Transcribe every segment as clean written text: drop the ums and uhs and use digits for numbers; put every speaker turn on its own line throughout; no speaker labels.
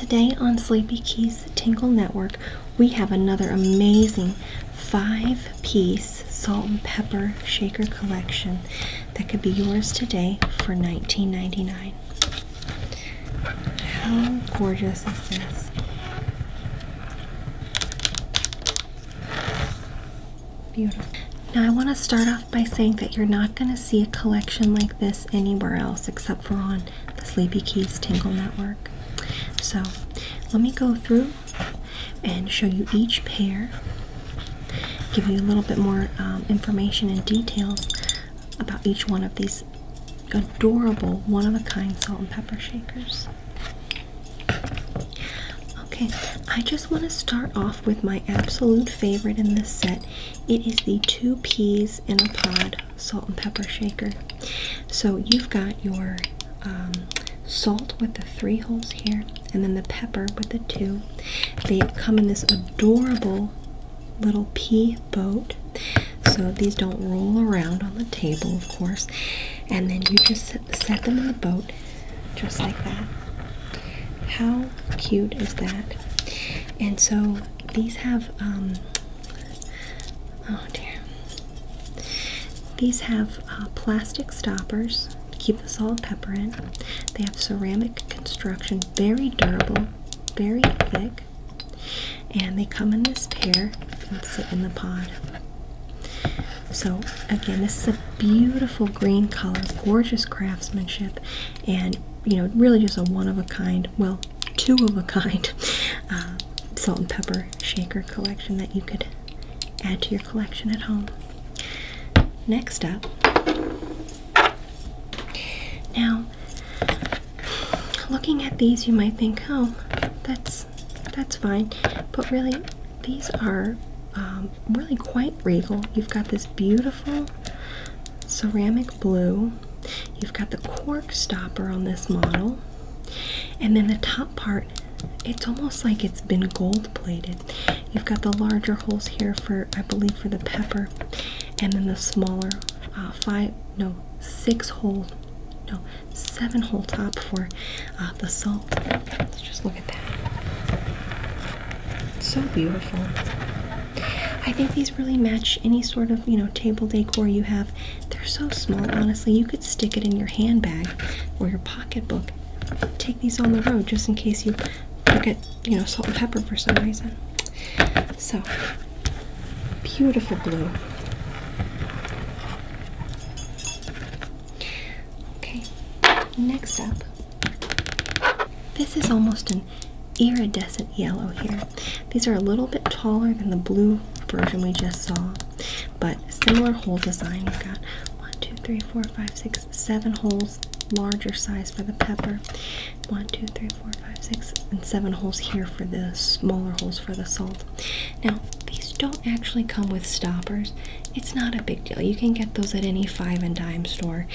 Today on Sleepy Keys Tinkle Network, we have another amazing 5-piece salt and pepper shaker collection that could be yours today for $19.99. How gorgeous is this? Beautiful. Now I want to start off by saying that you're not going to see a collection like this anywhere else except for on the Sleepy Keys Tinkle Network. So let me go through and show you each pair, give you a little bit more information and details about each one of these adorable one-of-a-kind salt and pepper shakers. Okay, I just want to start off with my absolute favorite in this set. It is the 2 peas in a pod salt and pepper shaker. So you've got your salt with the 3 holes here, and then the pepper with the 2. They come in this adorable little pea boat, so these don't roll around on the table, of course. And then you just set them in the boat, just like that. How cute is that? And so these have, oh dear, these have plastic stoppers to keep the salt and pepper in. They have ceramic construction, very durable, very thick, and they come in this pair and sit in the pod. So again, this is a beautiful green color, gorgeous craftsmanship, and really just a one-of-a-kind, well, 2-of-a-kind salt and pepper shaker collection that you could add to your collection at home. Next up, now looking at these you might think, oh, that's fine, but really these are really quite regal. You've got this beautiful ceramic blue, you've got the cork stopper on this model, and then the top part, it's almost like it's been gold plated. You've got the larger holes here for, I believe, for the pepper, and then the smaller 7-hole top for the salt. Let's just look at that. So beautiful. I think these really match any sort of, table decor you have. They're so small, honestly. You could stick it in your handbag or your pocketbook. Take these on the road just in case you forget, salt and pepper for some reason. So, beautiful blue. Okay, next up. This is almost an iridescent yellow here. These are a little bit taller than the blue version we just saw, but similar hole design. We've got 1, 2, 3, 4, 5, 6, 7 holes, larger size for the pepper. 1, 2, 3, 4, 5, 6, and 7 holes here for the smaller holes for the salt. Now, these don't actually come with stoppers. It's not a big deal. You can get those at any 5 and dime store,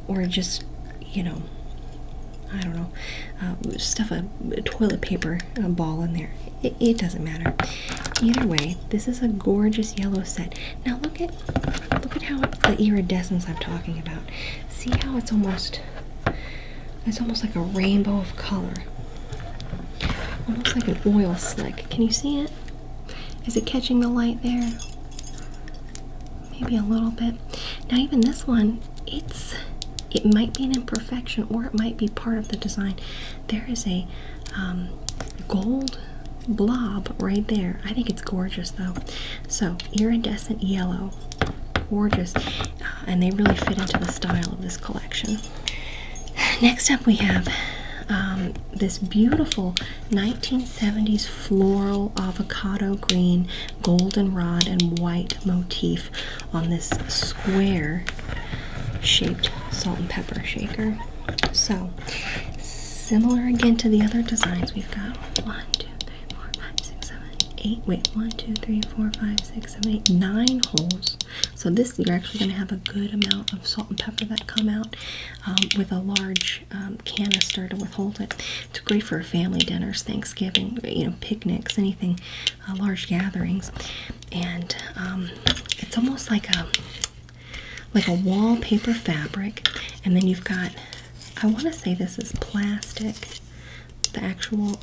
or just, I don't know, stuff a toilet paper ball in there. It doesn't matter. Either way, this is a gorgeous yellow set. Now look at how the iridescence I'm talking about. See how it's almost like a rainbow of color. Almost like an oil slick. Can you see it? Is it catching the light there? Maybe a little bit. Now even this one, it might be an imperfection, or it might be part of the design. There is a gold blob right there. I think it's gorgeous though. So iridescent yellow, gorgeous, and they really fit into the style of this collection. Next up we have this beautiful 1970s floral avocado green goldenrod and white motif on this square shaped salt and pepper shaker. So similar again to the other designs, we've got 1, 2, 3, 4, 5, 6, 7, 8. Wait, 1, 2, 3, 4, 5, 6, 7, 8, 9 holes. So this, you're actually going to have a good amount of salt and pepper that come out with a large canister to withhold it. It's great for family dinners, Thanksgiving, picnics, anything, large gatherings. And it's almost like a wallpaper fabric, and then you've got, I want to say this is plastic The actual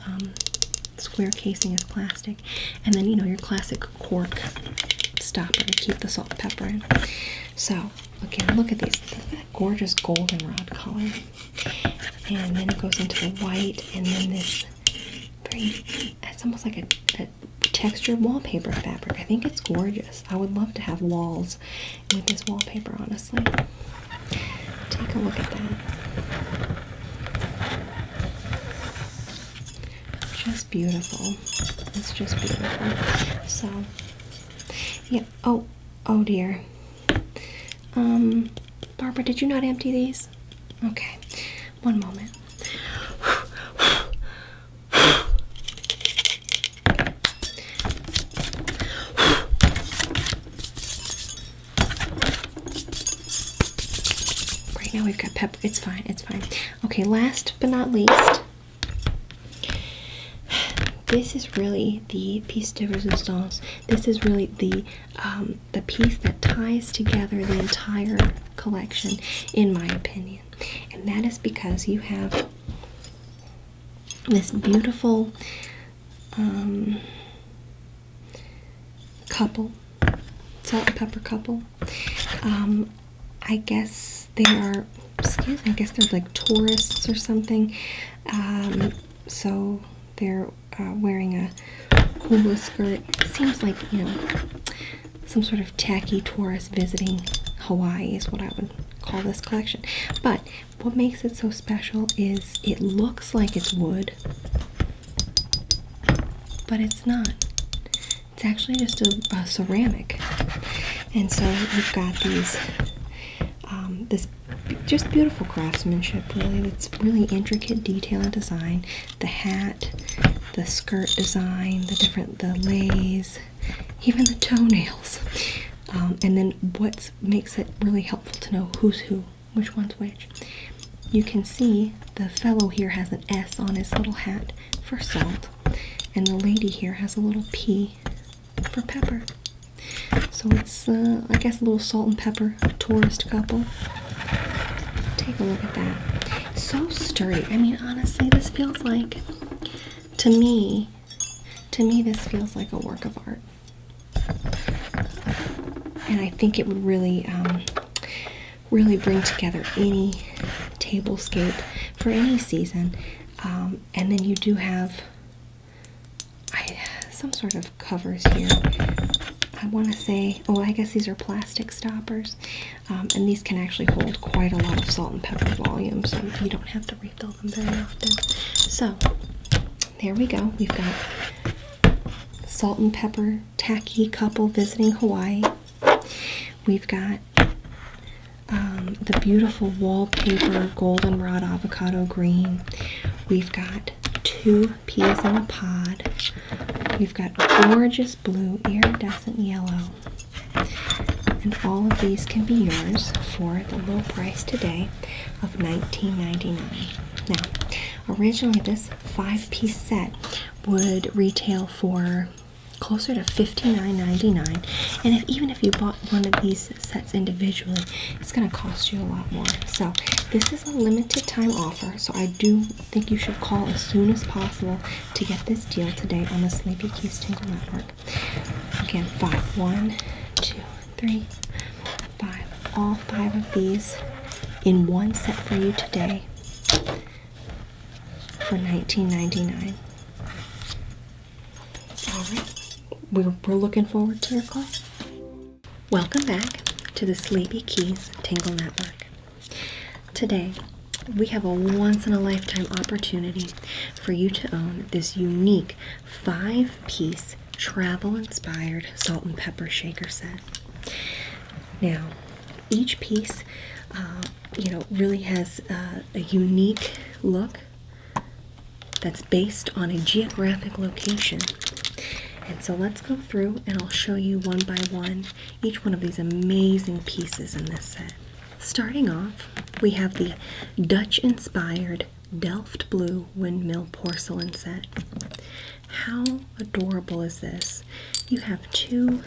square casing is plastic. And then, you know, your classic cork stopper to keep the salt and pepper in. So, again, look at these. Look at that gorgeous goldenrod color. And then it goes into the white, and then this very, it's almost like a textured wallpaper fabric. I think it's gorgeous. I would love to have walls with this wallpaper, honestly. Take a look at that. Just beautiful. It's just beautiful. So, yeah. Oh dear. Barbara, did you not empty these? Okay. One moment. Right now we've got pepper. It's fine. It's fine. Okay, last but not least, this is really the pièce de résistance. This is really the piece that ties together the entire collection, in my opinion. And that is because you have this beautiful couple, salt and pepper couple. I guess they are, excuse me, I guess they're like tourists or something. So they're wearing a hula skirt. It seems like, you know, some sort of tacky tourist visiting Hawaii is what I would call this collection. But what makes it so special is it looks like it's wood, but it's not. It's actually just a ceramic. And so you've got these this just beautiful craftsmanship, really. It's really intricate detail and design. The hat, the skirt design, the lays, even the toenails. And then what makes it really helpful to know who's who, which one's which. You can see the fellow here has an S on his little hat for salt, and the lady here has a little P for pepper. So it's, I guess, a little salt and pepper tourist couple. Take a look at that. So sturdy. I mean, honestly, this feels like, to me, this feels like a work of art. And I think it would really, really bring together any tablescape for any season. And then you do have some sort of covers here. I want to say, oh, I guess these are plastic stoppers. And these can actually hold quite a lot of salt and pepper volume, so you don't have to refill them very often. So, there we go. We've got salt and pepper tacky couple visiting Hawaii. We've got the beautiful wallpaper goldenrod avocado green. We've got 2 peas in a pod. We've got gorgeous blue iridescent yellow. And all of these can be yours for the low price today of $19.99. Now, originally this 5-piece set would retail for closer to $59.99, and even if you bought one of these sets individually, it's going to cost you a lot more. So this is a limited time offer, so I do think you should call as soon as possible to get this deal today on the Sleepy Keys Tingle Network. Again, 5, 1, 2, 3, 5. All 5 of these in one set for you today for $19.99. All right. We're looking forward to your call. Welcome back to the Sleepy Keys Tingle Network. Today, we have a once-in-a-lifetime opportunity for you to own this unique 5-piece travel-inspired salt and pepper shaker set. Now, each piece, really has a unique look that's based on a geographic location. And so let's go through and I'll show you one by one each one of these amazing pieces in this set. Starting off, we have the Dutch-inspired Delft Blue Windmill Porcelain set. How adorable is this? You have 2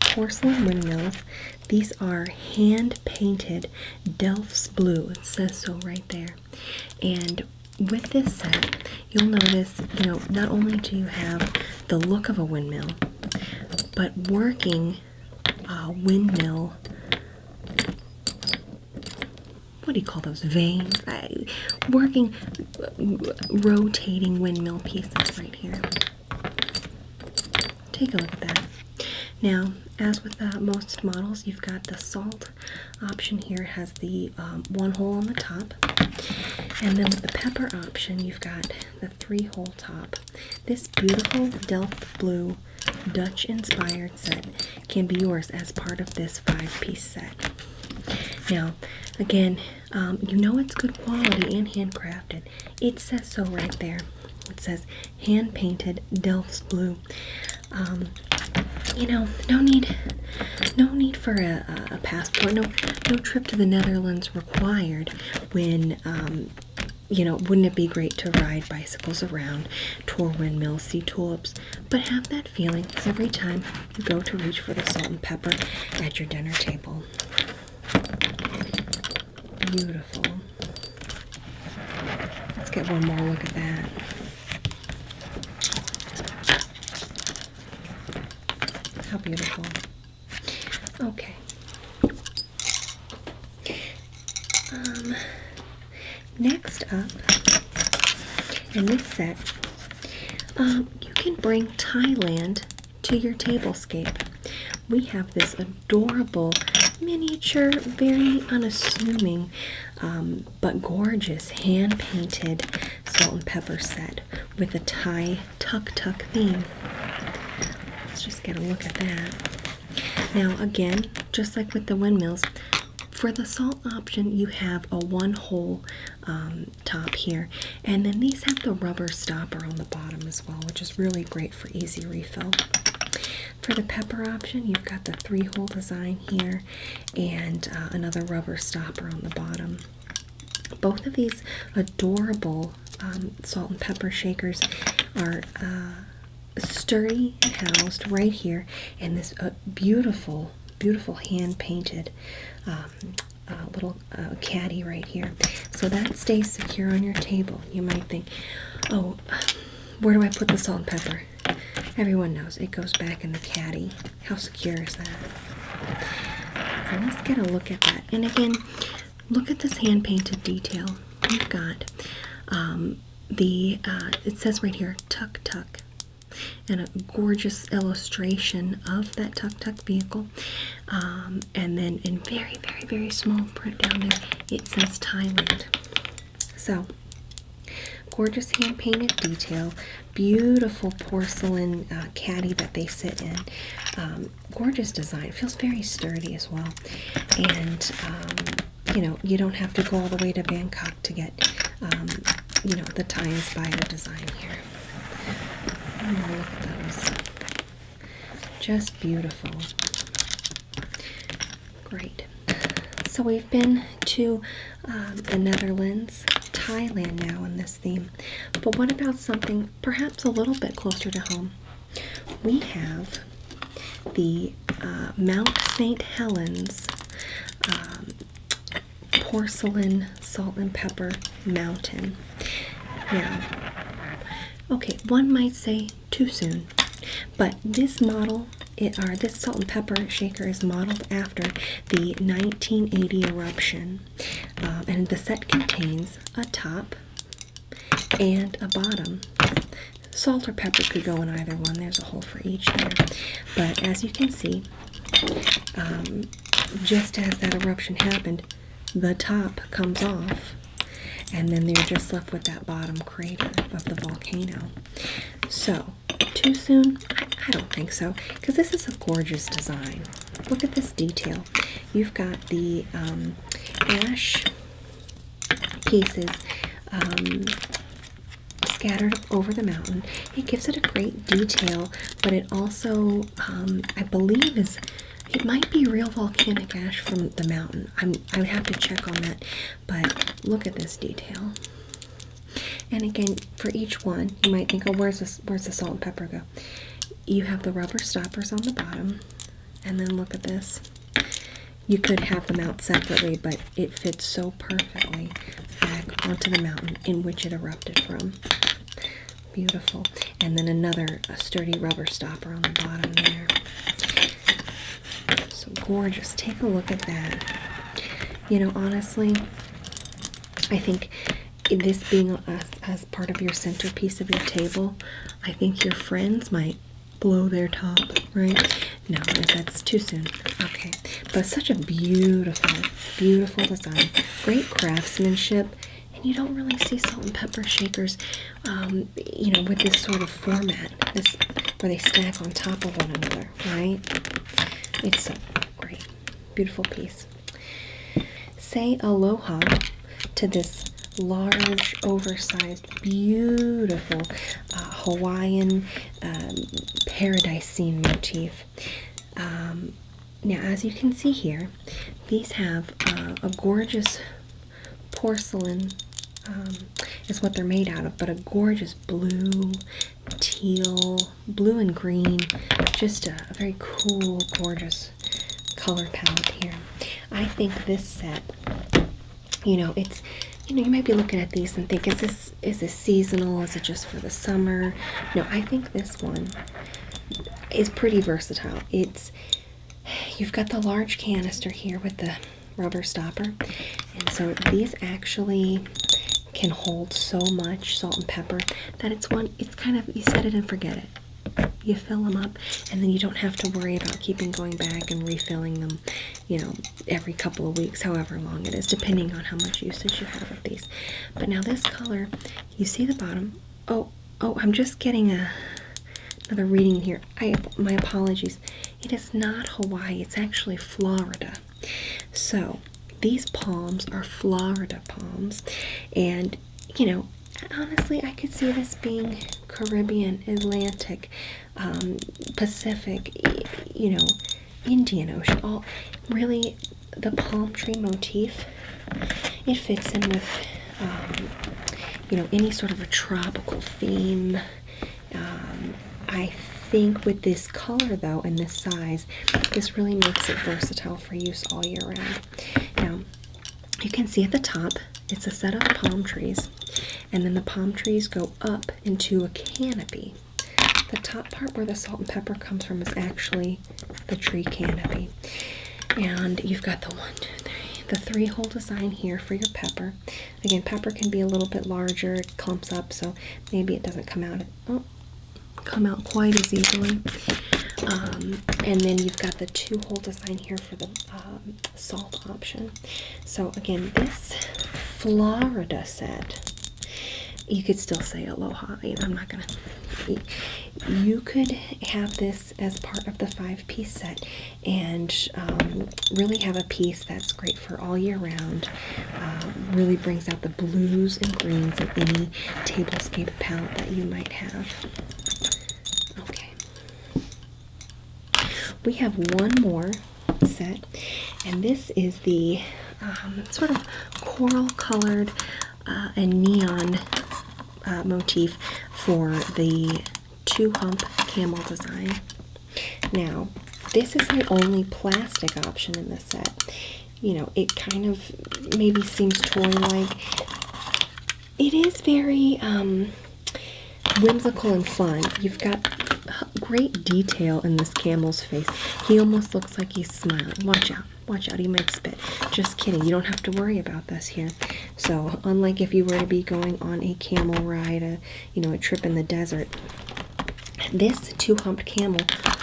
porcelain windmills. These are hand-painted Delft's Blue. It says so right there. And with this set, you'll notice, you know, not only do you have the look of a windmill, but working windmill, what do you call those, vanes? Working, rotating windmill pieces right here. Take a look at that. Now, as with most models, you've got the salt option here. It has the one hole on the top. And then with the pepper option, you've got the 3-hole top. This beautiful Delft blue Dutch-inspired set can be yours as part of this 5-piece set. Now, again, you know it's good quality and handcrafted. It says so right there. It says hand-painted Delft blue. You know, no need for a passport. No trip to the Netherlands required when, you know, wouldn't it be great to ride bicycles around, tour windmills, see tulips, but have that feeling every time you go to reach for the salt and pepper at your dinner table. Beautiful. Let's get one more look at that. How beautiful. Okay. Next up, in this set, you can bring Thailand to your tablescape. We have this adorable, miniature, very unassuming, but gorgeous hand-painted salt and pepper set with a Thai tuk-tuk theme. Let's just get a look at that. Now again, just like with the windmills, for the salt option you have a 1-hole top here, and then these have the rubber stopper on the bottom as well, which is really great for easy refill. For the pepper option, you've got the 3-hole design here and another rubber stopper on the bottom. Both of these adorable salt and pepper shakers are sturdy and housed right here in this beautiful hand-painted little caddy right here. So that stays secure on your table. You might think, oh, where do I put the salt and pepper? Everyone knows it goes back in the caddy. How secure is that? So let's get a look at that. And again, look at this hand-painted detail. You've got it says right here, tuk-tuk, and a gorgeous illustration of that tuk-tuk vehicle. And then in very small print down there, it says Thailand. So, gorgeous hand-painted detail, beautiful porcelain caddy that they sit in. Gorgeous design. It feels very sturdy as well. And, you know, you don't have to go all the way to Bangkok to get, you know, the Thai-inspired design here. Oh, look at those. Just beautiful. Great. So we've been to the Netherlands, Thailand now in this theme. But what about something perhaps a little bit closer to home? We have the Mount St. Helens porcelain salt and pepper mountain. Now, okay, one might say too soon, but this model, this salt and pepper shaker is modeled after the 1980 eruption, and the set contains a top and a bottom. Salt or pepper could go in either one. There's a hole for each there. But as you can see, just as that eruption happened, the top comes off, and then they're just left with that bottom crater of the volcano. So, too soon? I don't think so, because this is a gorgeous design. Look at this detail. You've got the ash pieces scattered over the mountain. It gives it a great detail, but it also, I believe, it might be real volcanic ash from the mountain. I would have to check on that, but look at this detail. And again, for each one, you might think, oh, where's the salt and pepper go? You have the rubber stoppers on the bottom, and then look at this. You could have them out separately, but it fits so perfectly back onto the mountain in which it erupted from. Beautiful. And then another sturdy rubber stopper on the bottom there. So gorgeous. Take a look at that. You know, honestly, I think this being as part of your centerpiece of your table, I think your friends might blow their top, right? No, that's too soon. Okay, but such a beautiful, beautiful design. Great craftsmanship. And you don't really see salt and pepper shakers, you know, with this sort of format, this where they stack on top of one another, right? It's so great. Beautiful piece. Say aloha to this large, oversized, beautiful Hawaiian paradise scene motif. Now, as you can see here, these have a gorgeous porcelain, is what they're made out of, but a gorgeous blue, teal, blue and green, just a very cool, gorgeous color palette here. I think this set, you know, it's, you know, you might be looking at these and think, is this seasonal? Is it just for the summer? No, I think this one is pretty versatile. You've got the large canister here with the rubber stopper, and so these actually can hold so much salt and pepper that it's kind of, you set it and forget it. You fill them up, and then you don't have to worry about going back and refilling them, you know, every couple of weeks, however long it is, depending on how much usage you have of these. But now this color, you see the bottom. Oh, I'm just getting another reading here. My apologies. It is not Hawaii. It's actually Florida. So these palms are Florida palms, and you know, honestly, I could see this being Caribbean, Atlantic, Pacific, you know, Indian Ocean. All really, the palm tree motif, it fits in with, you know, any sort of a tropical theme. I think with this color though and this size, this really makes it versatile for use all year round. Now, you can see at the top, it's a set of palm trees, and then the palm trees go up into a canopy. The top part where the salt and pepper comes from is actually the tree canopy. And you've got the three-hole design here for your pepper. Again, pepper can be a little bit larger, it clumps up, so maybe it doesn't come out quite as easily. And then you've got the two-hole design here for the salt option. So again, this Florida set, you could still say aloha. I'm not gonna. You could have this as part of the 5-piece set and really have a piece that's great for all year round. Really brings out the blues and greens of any tablescape palette that you might have. Okay. We have one more set, and this is the sort of coral colored and neon motif for the 2-hump camel design. Now, this is the only plastic option in this set. You know, it kind of maybe seems toy-like. It is very whimsical and fun. You've got great detail in this camel's face. He almost looks like he's smiling. Watch out, he might spit. Just kidding, you don't have to worry about this here. So unlike if you were to be going on a camel ride, a trip in the desert, this 2-humped camel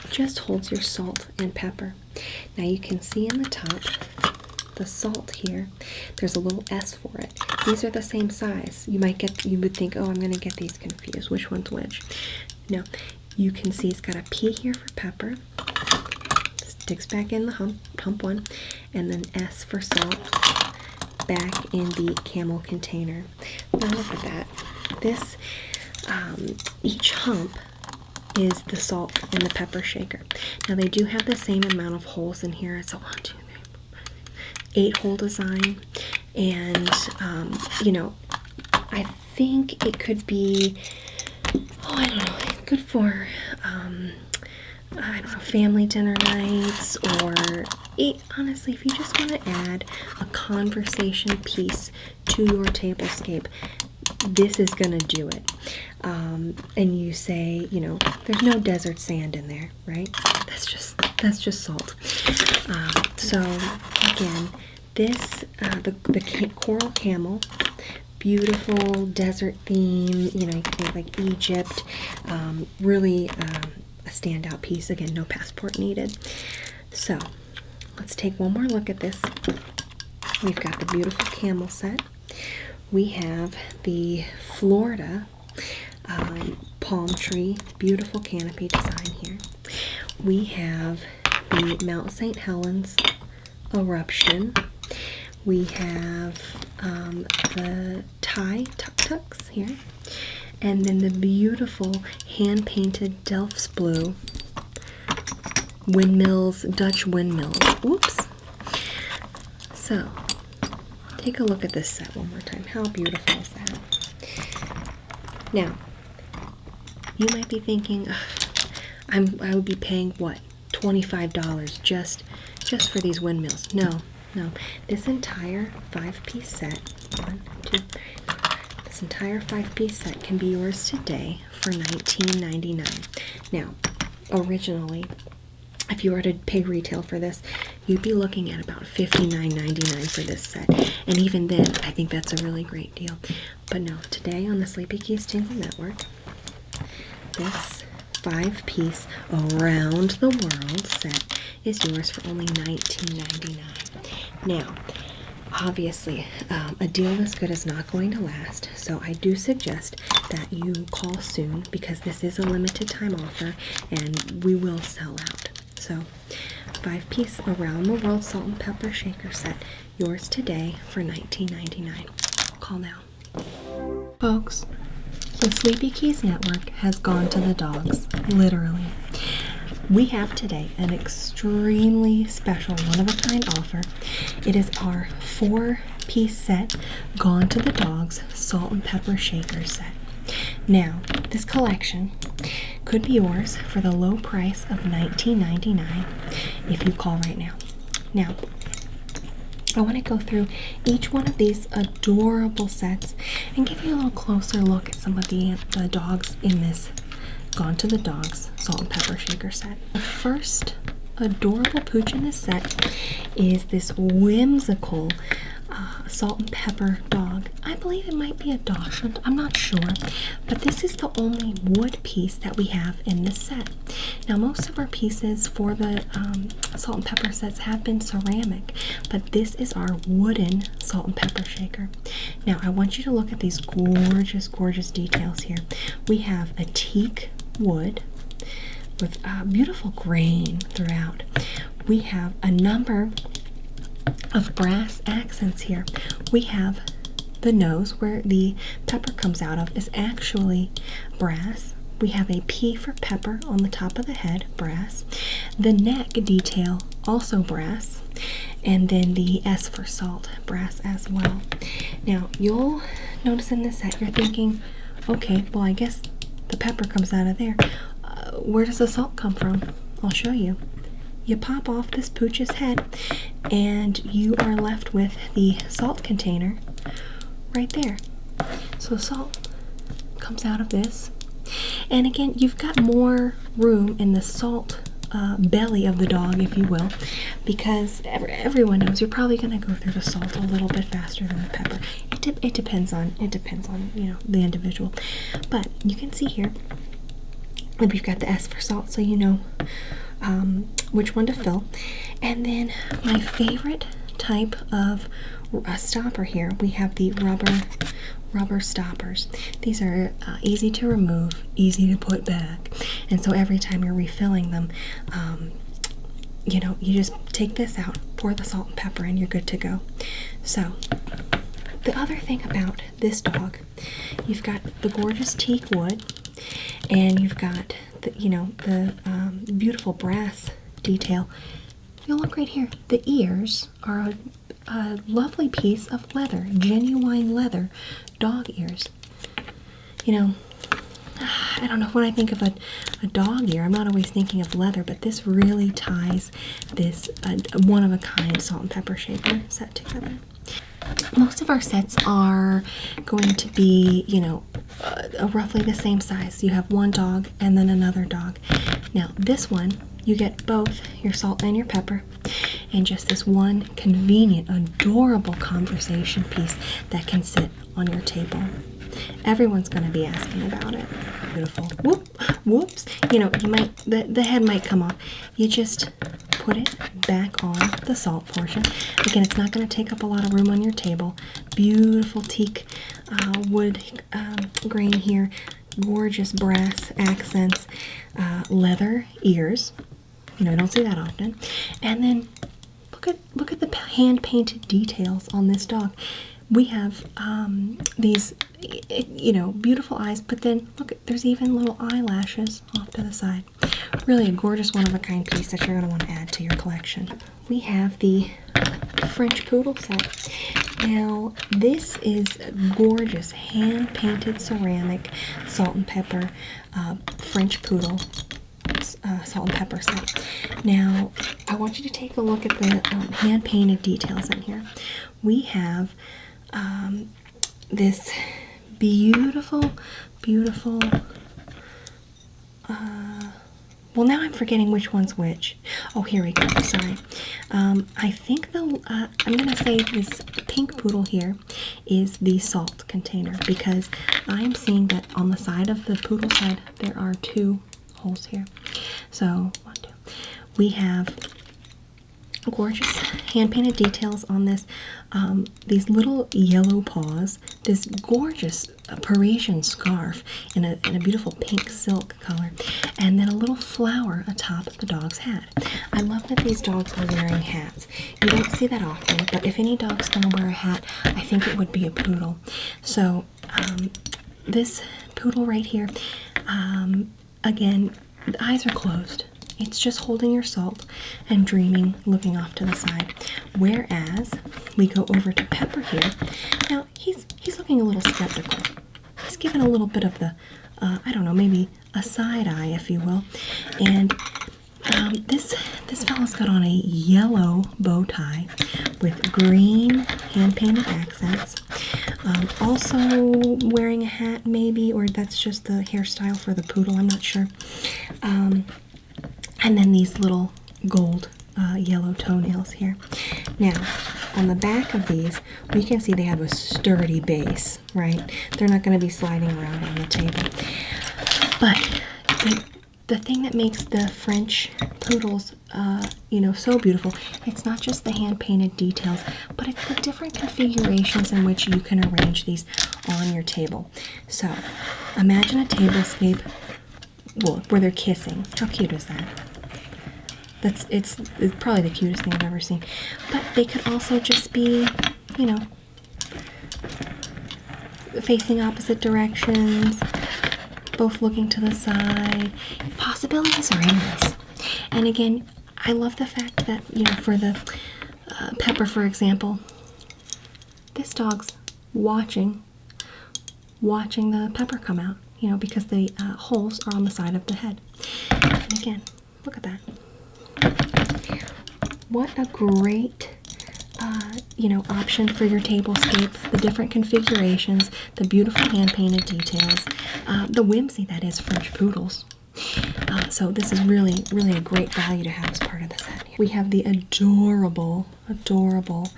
just holds your salt and pepper. Now you can see in the top, the salt here, there's a little S for it. These are the same size. You would think, oh, I'm going to get these confused. Which one's which? No, you can see it's got a P here for pepper, sticks back in the hump one, and then S for salt back in the camel container. Now look at that. This, each hump is the salt and the pepper shaker. Now they do have the same amount of holes in here. It's a 1, 2, 3, 8-hole design, and I think it could be, I don't know, good for family dinner nights, or honestly, if you just want to add a conversation piece to your tablescape, this is going to do it. And you say, you know, there's no desert sand in there, right? That's just salt. So again, this the coral camel, beautiful desert theme. You know, you can think like Egypt. Really a standout piece. Again, no passport needed. So let's take one more look at this. We've got the beautiful camel set. We have the Florida palm tree, beautiful canopy design here. We have the Mount St. Helens eruption. We have the Thai tuk-tuks here. And then the beautiful hand-painted Delft's blue windmills, Dutch windmills. Oops. So, take a look at this set one more time. How beautiful is that? Now, you might be thinking, I would be paying what, $25 just for these windmills? No. This entire 5-piece set, this entire 5-piece set can be yours today for $19.99. Now, originally, if you were to pay retail for this, you'd be looking at about $59.99 for this set. And even then, I think that's a really great deal. But no, today on the Sleepy Keys Tingle Network, this 5-piece Around the World set is yours for only $19.99. Now, obviously, a deal this good is not going to last, so I do suggest that you call soon because this is a limited time offer and we will sell out. So, 5-piece Around the World Salt and Pepper Shaker set, yours today for $19.99. Call now. Folks, the Sleepy Keys Network has gone to the dogs, literally. We have today an extremely special one-of-a-kind offer. It is our 4-piece set, Gone to the Dogs Salt and Pepper Shaker set. Now, this collection could be yours for the low price of $19.99 if you call right now. Now, I want to go through each one of these adorable sets and give you a little closer look at some of the dogs in this Gone to the Dogs Salt and Pepper Shaker set. The first adorable pooch in this set is this whimsical salt and pepper dog. I believe it might be a dachshund, I'm not sure, but this is the only wood piece that we have in this set. Now, most of our pieces for the salt and pepper sets have been ceramic, but this is our wooden salt and pepper shaker. Now, I want you to look at these gorgeous details here. We have a teak wood with beautiful grain throughout. We have a number of brass accents here. We have the nose where the pepper comes out of is actually brass. We have a P for pepper on the top of the head, brass. The neck detail, also brass. And then the S for salt, brass as well. Now, you'll notice in this set, you're thinking, okay, well, I guess the pepper comes out of there. Where does the salt come from? I'll show you. You pop off this pooch's head and you are left with the salt container right there. So salt comes out of this. And again, you've got more room in the salt belly of the dog, if you will, because everyone knows you're probably going to go through the salt a little bit faster than the pepper. It depends on you know, the individual. But you can see here that we've got the S for salt, so you know which one to fill. And then my favorite type of stopper here, we have the rubber stoppers. These are easy to remove, easy to put back, and so every time you're refilling them, you know, you just take this out, pour the salt and pepper, and you're good to go. So the other thing about this dog, you've got the gorgeous teak wood, and you've got the, you know, the beautiful brass detail. You'll look right here. The ears are a lovely piece of leather, genuine leather dog ears. You know, I don't know, when I think of a dog ear, I'm not always thinking of leather, but this really ties this one-of-a-kind salt and pepper shaker set together. Most of our sets are going to be, you know, roughly the same size. You have one dog and then another dog. Now this one, you get both your salt and your pepper, and just this one convenient, adorable conversation piece that can sit on your table. Everyone's going to be asking about it. Beautiful. Whoops. You know, you might, the head might come off. You just put it back on the salt portion. Again, it's not going to take up a lot of room on your table. Beautiful teak wood grain here. Gorgeous brass accents. Leather ears. You know, I don't see that often. And then look at the hand-painted details on this dog. We have these, you know, beautiful eyes, but then look, there's even little eyelashes off to the side. Really a gorgeous one-of-a-kind piece that you're going to want to add to your collection. We have the French Poodle set. Now, this is gorgeous hand-painted ceramic salt and pepper French Poodle salt and pepper set. Now, I want you to take a look at the hand-painted details in here. We have this beautiful, well, now I'm forgetting which one's which. Oh, here we go. Sorry. I think I'm going to say this pink poodle here is the salt container, because I'm seeing that on the side of the poodle side, there are 2 holes here. So, 1, 2. We have gorgeous hand-painted details on this. These little yellow paws, this gorgeous Parisian scarf in a beautiful pink silk color, and then a little flower atop the dog's hat. I love that these dogs are wearing hats. You don't see that often, but if any dog's going to wear a hat, I think it would be a poodle. So this poodle right here, again, the eyes are closed. It's just holding your salt and dreaming, looking off to the side. Whereas we go over to Pepper here. Now he's looking a little skeptical. He's given a little bit of the, I don't know, maybe a side eye, if you will. And this fella's got on a yellow bow tie with green hand-painted accents. Also wearing a hat, maybe, or that's just the hairstyle for the poodle. I'm not sure. And then these little gold yellow toenails here. Now, on the back of these, we can see they have a sturdy base, right? They're not going to be sliding around on the table. But the thing that makes the French poodles, you know, so beautiful, it's not just the hand-painted details, but it's the different configurations in which you can arrange these on your table. So, imagine a tablescape, well, where they're kissing. How cute is that? It's probably the cutest thing I've ever seen. But they could also just be, you know, facing opposite directions, both looking to the side. Possibilities are endless. And again, I love the fact that, you know, for the Pepper, for example, this dog's watching the pepper come out, you know, because the holes are on the side of the head. And again, look at that. What a great, you know, option for your tablescape. The different configurations, the beautiful hand-painted details, the whimsy that is French poodles. So this is really, really a great value to have as part of the set. We have the adorable, adorable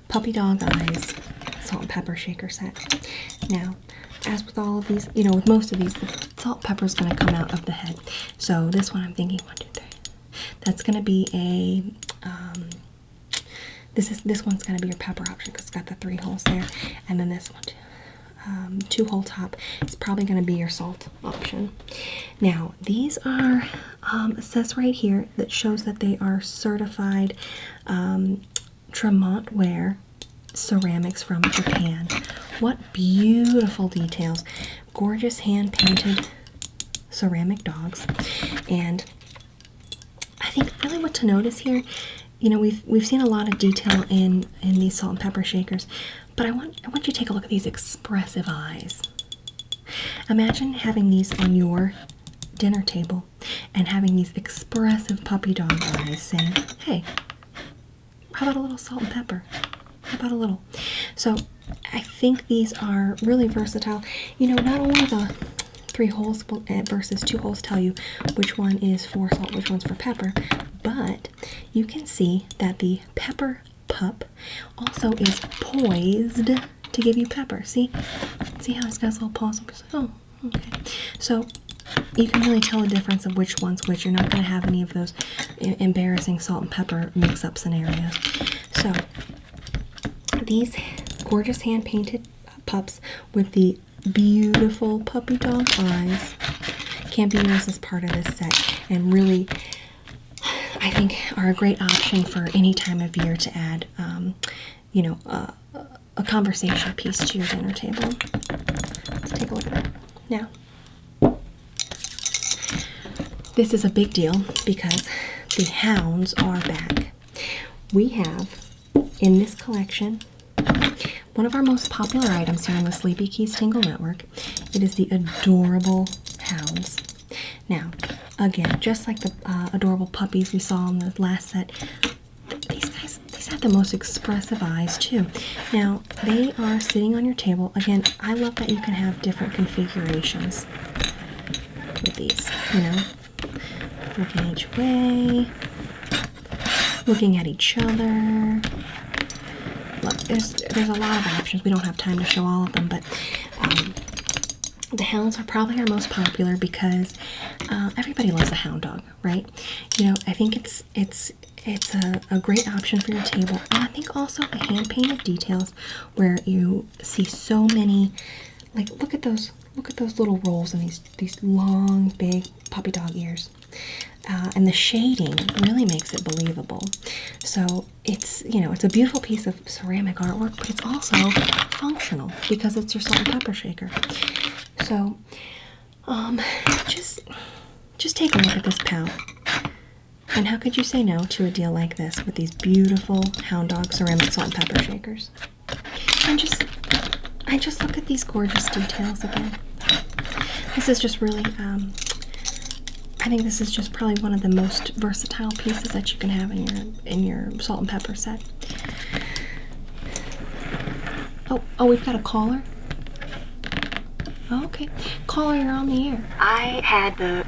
puppy dog eyes salt and pepper shaker set. Now, as with all of these, you know, with most of these, the salt and pepper is going to come out of the head. So this one I'm thinking 1, 2, 3. That's going to be a, this one's going to be your pepper option because it's got the 3 holes there. And then this one, 2 hole top, it's probably going to be your salt option. Now, these are, it says right here that shows that they are certified Tremont ware ceramics from Japan. What beautiful details. Gorgeous hand-painted ceramic dogs. And I think really what to notice here, you know, we've seen a lot of detail in these salt and pepper shakers, but I want you to take a look at these expressive eyes. Imagine having these on your dinner table and having these expressive puppy dog eyes saying, hey, how about a little salt and pepper? How about a little? So I think these are really versatile. You know, not only the 3 holes versus 2 holes tell you which one is for salt, which one's for pepper, but you can see that the pepper pup also is poised to give you pepper. See how it's got his little paws? Oh, okay. So you can really tell the difference of which one's which. You're not going to have any of those embarrassing salt and pepper mix-up scenarios. So these gorgeous hand-painted pups with the beautiful puppy dog eyes can be used as part of this set, and really, I think, are a great option for any time of year to add, you know, a conversation piece to your dinner table. Let's take a look at that. Now, this is a big deal because the hounds are back. We have in this collection one of our most popular items here on the Sleepy Keys Tingle Network. It is the adorable hounds. Now, again, just like the adorable puppies we saw in the last set, these have the most expressive eyes too. Now, they are sitting on your table. Again, I love that you can have different configurations with these, you know, looking each way, looking at each other. Look, there's a lot of options. We don't have time to show all of them, but the hounds are probably our most popular because everybody loves a hound dog, right? You know, I think it's a great option for your table, and I think also the hand-painted details where you see so many, like look at those little rolls and these long, big puppy dog ears. And the shading really makes it believable. So it's, you know, it's a beautiful piece of ceramic artwork, but it's also functional because it's your salt and pepper shaker. So just take a look at this palette. And how could you say no to a deal like this with these beautiful hound dog ceramic salt and pepper shakers? And I just look at these gorgeous details again. This is just really I think this is just probably one of the most versatile pieces that you can have in your salt and pepper set. Oh, we've got a caller. Oh, okay, caller, you're on the air.
I had the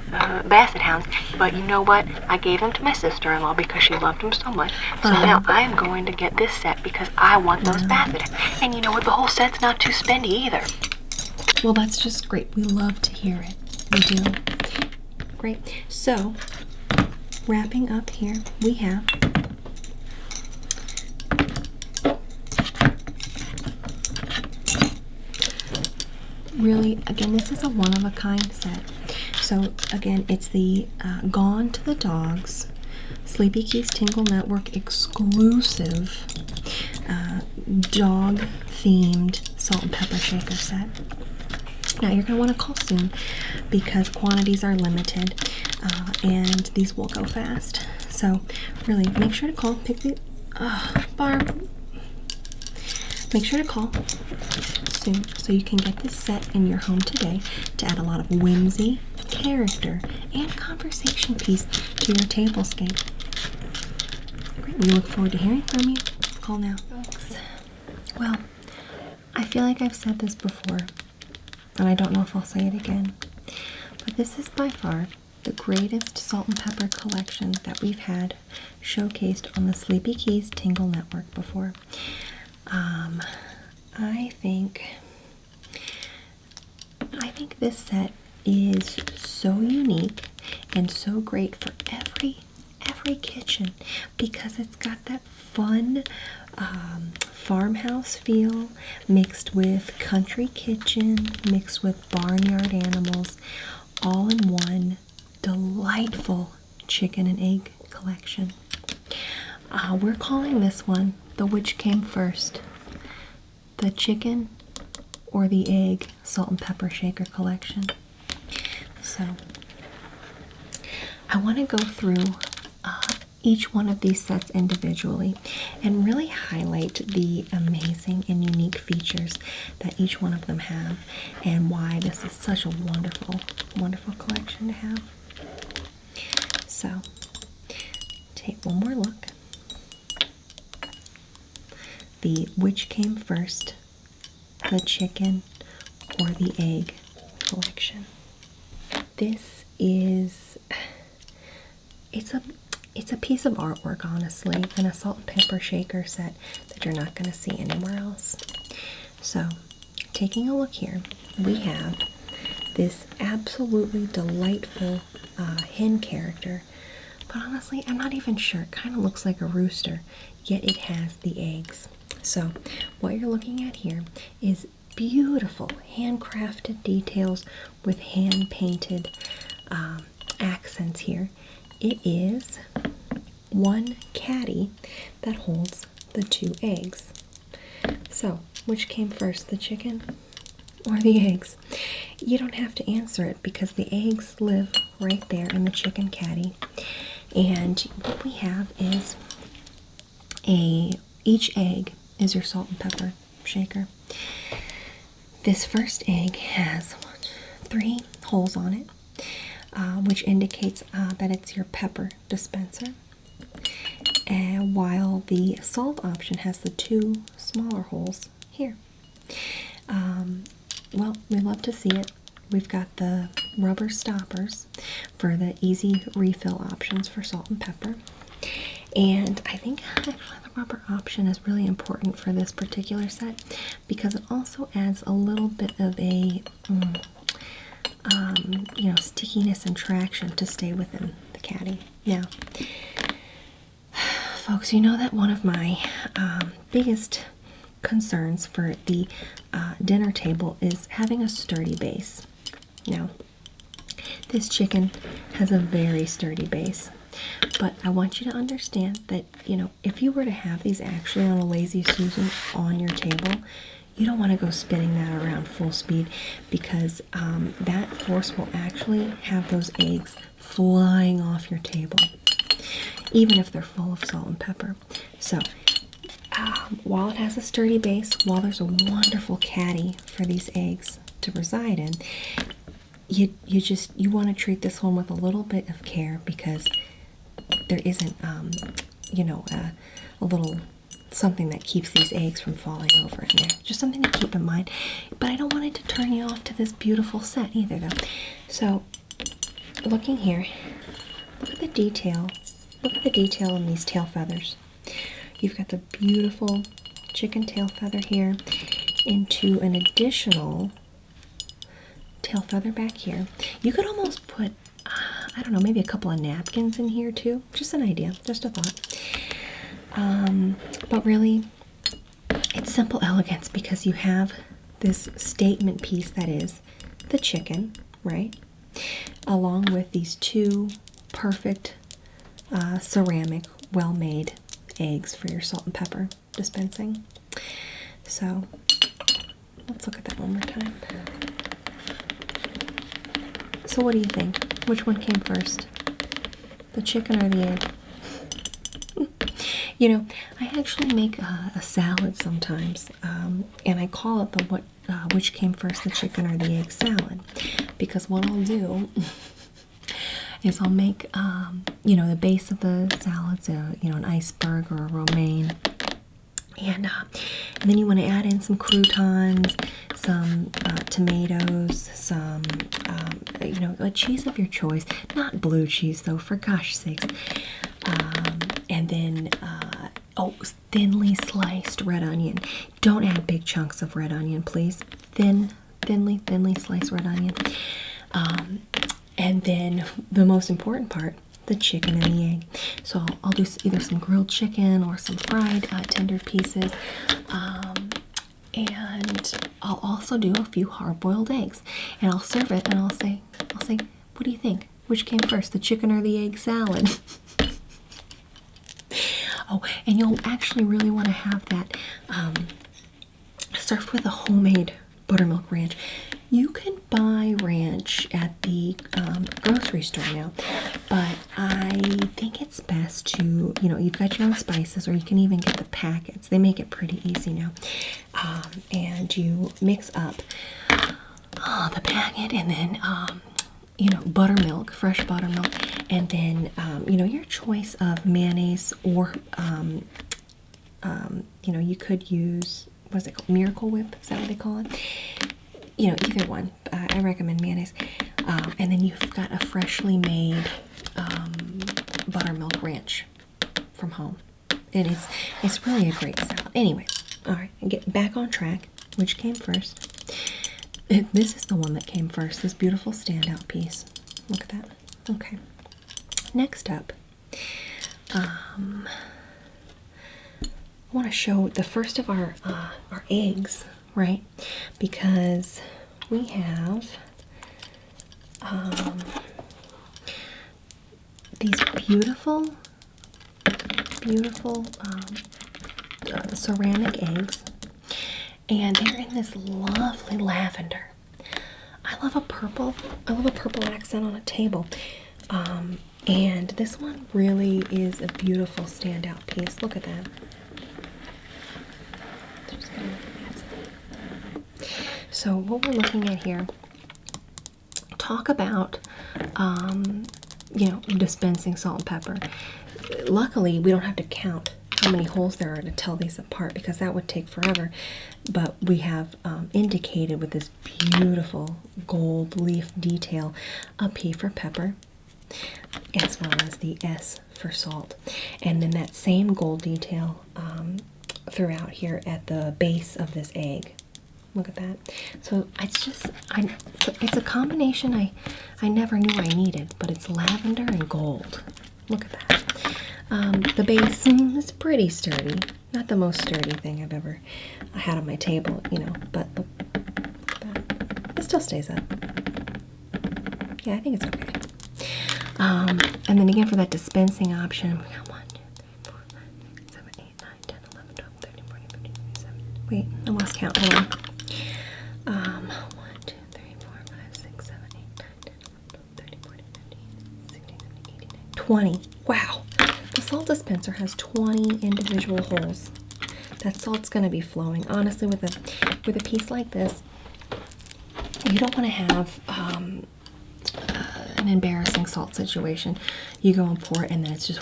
basset hounds, but you know what? I gave them to my sister-in-law because she loved them so much. So now I am going to get this set because I want those basset hounds. And you know what? The whole set's not too spendy either.
Well, that's just great. We love to hear it. We do. Great. So, wrapping up here, we have really, again, this is a one-of-a-kind set. So, again, it's the Gone to the Dogs Sleepy Keys Tingle Network exclusive dog-themed salt and pepper shaker set. Now you're going to want to call soon because quantities are limited and these will go fast. So really make sure to call. Barb. Make sure to call soon so you can get this set in your home today to add a lot of whimsy, character, and conversation piece to your tablescape. Great. We look forward to hearing from you. Call now. Well, I feel like I've said this before, and I don't know if I'll say it again, but this is by far the greatest salt and pepper collection that we've had showcased on the Sleepy Keys Tingle Network before. I think this set is so unique and so great for every kitchen because it's got that fun farmhouse feel mixed with country kitchen, mixed with barnyard animals, all in one delightful chicken and egg collection. We're calling this one the Which Came First, the chicken or the egg salt and pepper shaker collection. So I want to go through each one of these sets individually and really highlight the amazing and unique features that each one of them have and why this is such a wonderful, wonderful collection to have. So, take one more look. The which came first, the chicken or the egg collection. This is, it's a piece of artwork, honestly, and a salt and pepper shaker set that you're not going to see anywhere else. So, taking a look here, we have this absolutely delightful hen character, but honestly, I'm not even sure. It kind of looks like a rooster, yet it has the eggs. So, what you're looking at here is beautiful handcrafted details with hand-painted accents here. It is one caddy that holds the 2 eggs. So, which came first, the chicken or the eggs? You don't have to answer it because the eggs live right there in the chicken caddy. And what we have is each egg is your salt and pepper shaker. This first egg has 3 holes on it, which indicates that it's your pepper dispenser. And while the salt option has the 2 smaller holes here. Well, we love to see it. We've got the rubber stoppers for the easy refill options for salt and pepper. And I think actually the rubber option is really important for this particular set because it also adds a little bit of a stickiness and traction to stay within the caddy. Now, folks, you know that one of my biggest concerns for the dinner table is having a sturdy base. Now, this chicken has a very sturdy base, but I want you to understand that, if you were to have these actually on a lazy Susan on your table, you don't want to go spinning that around full speed because that force will actually have those eggs flying off your table, even if they're full of salt and pepper. So, while it has a sturdy base, while there's a wonderful caddy for these eggs to reside in, you want to treat this one with a little bit of care because there isn't, a little something that keeps these eggs from falling over in there. Just something to keep in mind. But I don't want it to turn you off to this beautiful set either, though. So, looking here, look at the detail. Look at the detail in these tail feathers. You've got the beautiful chicken tail feather here into an additional tail feather back here. You could almost put, I don't know, maybe a couple of napkins in here too. Just an idea, just a thought. But really, it's simple elegance because you have this statement piece that is the chicken, right? Along with these 2 perfect ceramic, well-made eggs for your salt and pepper dispensing. So, let's look at that one more time. So what do you think? Which one came first? The chicken or the egg? I actually make a salad sometimes, and I call it the which came first, the chicken or the egg salad, because what I'll do is I'll make, the base of the salad's an iceberg or a romaine, and then you want to add in some croutons, some tomatoes, some, a cheese of your choice, not blue cheese though, for gosh sakes, and then, thinly sliced red onion. Don't add big chunks of red onion, please. Thinly sliced red onion. And then the most important part, the chicken and the egg. So I'll do either some grilled chicken or some fried tender pieces. And I'll also do a few hard-boiled eggs. And I'll serve it and I'll say, what do you think? Which came first, the chicken or the egg salad? Oh, and you'll actually really want to have that served with a homemade buttermilk ranch. You can buy ranch at the grocery store now, but I think it's best to, you've got your own spices, or you can even get the packets. They make it pretty easy now. And you mix up the packet, and then, buttermilk, fresh buttermilk, and then, your choice of mayonnaise, or, you could use, what is it called? Miracle Whip, is that what they call it? Either one. I recommend mayonnaise. And then you've got a freshly made buttermilk ranch from home. And it's really a great salad. Anyway, all right, get back on track. Which came first? This is the one that came first, this beautiful standout piece. Look at that. Okay. Next up, I want to show the first of our eggs, right? Because we have these beautiful ceramic eggs, and they're in this lovely lavender. I love a purple accent on a table. And this one really is a beautiful standout piece. Look at that. So what we're looking at here, talk about, dispensing salt and pepper. Luckily, we don't have to count how many holes there are to tell these apart, because that would take forever. But we have indicated with this beautiful gold leaf detail a P for pepper, as well as the S for salt. And then that same gold detail throughout here at the base of this egg. Look at that. So it's a combination I never knew I needed, but it's lavender and gold. Look at that. The base is pretty sturdy. Not the most sturdy thing I've ever had on my table, but look at that. It still stays up. Yeah, I think it's okay. And then again, for that dispensing option, we got 1, 2, 3, 4, 5, 6, 7, 8, 9, 10, 11, 12, 13, 14, 15, 16, 17. Wait, I lost count. Hold on. 1, 2, 3, 4, 5, 6, 7, 8, 9, 10, 11, 12, 13, 14, 15, 16, 17, 18, 19, 20. Wow. The salt dispenser has 20 individual holes. That salt's going to be flowing. Honestly, with a piece like this, you don't want to have an embarrassing salt situation. You go and pour it, and then it's just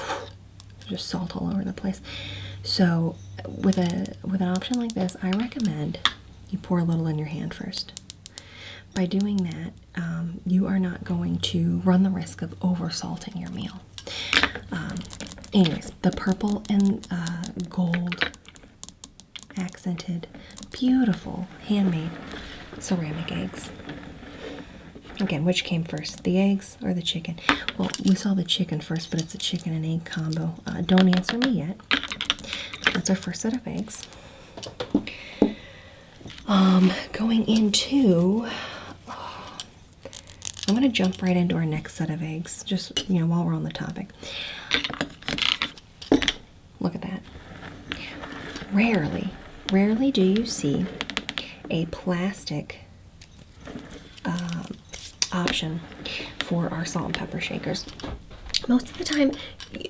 salt all over the place. So with an option like this, I recommend you pour a little in your hand first. By doing that, you are not going to run the risk of over salting your meal. Anyways, the purple and gold accented, beautiful handmade ceramic eggs. Again, which came first, the eggs or the chicken? Well, we saw the chicken first, but it's a chicken and egg combo. Don't answer me yet. That's our first set of eggs. Going into, I'm going to jump right into our next set of eggs, just, while we're on the topic. Look at that. Rarely do you see a plastic option for our salt and pepper shakers. Most of the time,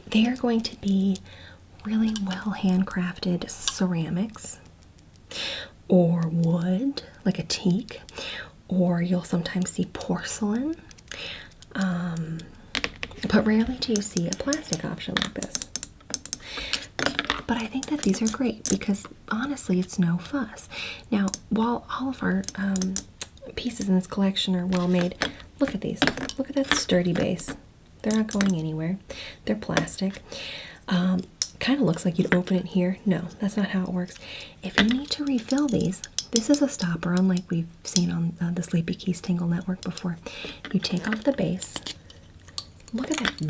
they are going to be really well handcrafted ceramics, or wood, like a teak, or you'll sometimes see porcelain. But rarely do you see a plastic option like this. But I think that these are great because honestly, it's no fuss. Now, while all of our pieces in this collection are well made, look at these. Look at that sturdy base. They're not going anywhere. They're plastic. Kind of looks like you'd open it here. No, that's not how it works. If you need to refill these, this is a stopper, unlike we've seen on the Sleepy Keys Tingle Network before. You take off the base. Look at that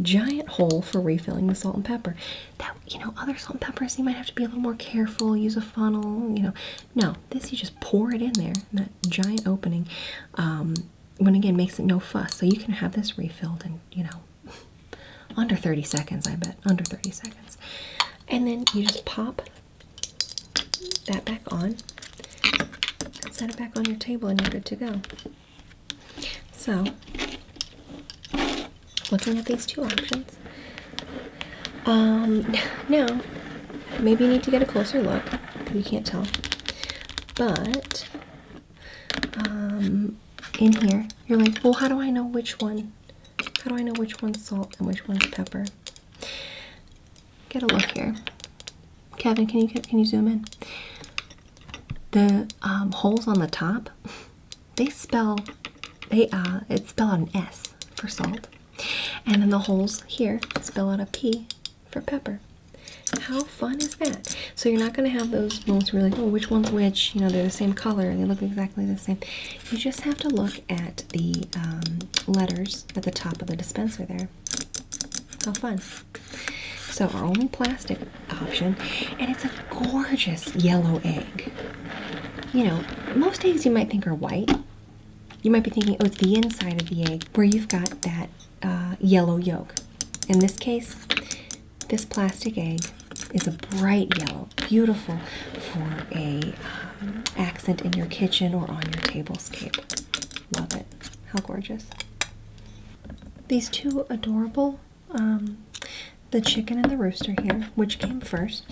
giant hole for refilling the salt and pepper. That, other salt and peppers, you might have to be a little more careful, use a funnel, No, this you just pour it in there, in that giant opening. When again, makes it no fuss. So you can have this refilled in, under 30 seconds, I bet. Under 30 seconds. And then you just pop that back on. set it back on your table and you're good to go. So, looking at these two options. Now, maybe you need to get a closer look. You can't tell. But, in here, you're like, well, how do I know which one? How do I know which one's salt and which one's pepper? Get a look here. Kevin, can you zoom in? The holes on the top, it's spelled out an S for salt. And then the holes here spell out a P for pepper. How fun is that? So you're not going to have those moments where you're like, oh, which one's which? You know, they're the same color and they look exactly the same. You just have to look at the letters at the top of the dispenser there. How fun. So our only plastic option, and it's a gorgeous yellow egg. You know, most eggs you might think are white. You might be thinking, oh, it's the inside of the egg where you've got that yellow yolk. In this case, this plastic egg is a bright yellow, beautiful for a accent in your kitchen or on your tablescape. Love it. How gorgeous. These two adorable, the chicken and the rooster here, which came first.